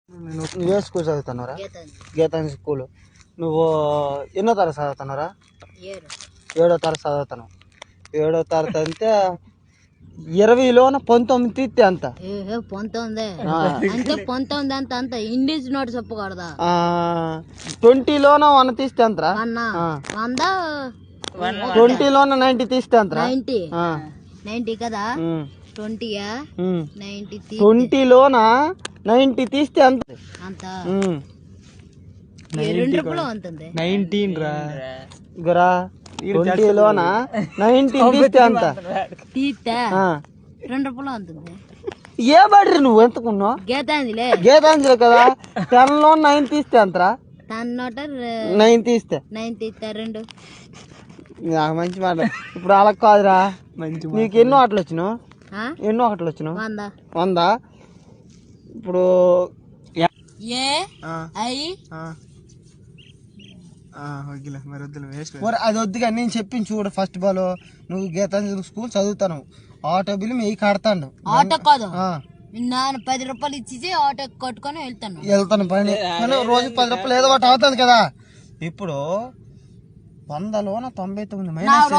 నువ్వే స్కూల్ చదువుతున్నారా? గీతాంజలి స్కూల్. నువ్వు ఎన్నో తరగతి చదువుతున్నారా? 7వ తరగతి చదువుతున్నావు. 7వ తరగతి అంటే 20లోన 19 తీస్తే అంత 19 అంత ఇంగ్లీష్ నోట్ చెప్పకూడదా? 20లోన 1 తీస్తే అంతరా? 20లోన 90 తీస్తే అంతరా? 90 కదా? 20లోన 90 తీస్తే అంత 19 రా గురా. 20లోన 90 తీస్తే అంత తీస్తే 2 రూపాయలు ఉంటుంది. ఏ బడ్రి నువ్వు ఎంతకున్నావు? గీతాంజలి కదా. 10లో 9 తీస్తే అంతరా? 9 తీస్తే 2 నాకు మంచి మాట. ఇప్పుడు అలా కాదురా, నీకు ఎన్నో ఆటలు వచ్చినావు? ఎన్నో ఆటలు వచ్చినావు? 100. ఇప్పుడు అది వద్దుగా నేను చెప్పింది చూడు. ఫస్ట్ బాల్ నువ్వు గీతాంజలి స్కూల్ చదువుతాను. ఆటో బిల్లు మీకు కడతాను. ఆటో కాదు, నేను 10 రూపాయలు ఇచ్చి ఆటో కట్టుకొని వెళ్తాను పని. రోజు 10 రూపాయలు ఏదో ఒకటి అవుతుంది కదా. ఇప్పుడు 100లోన 99 మైనస్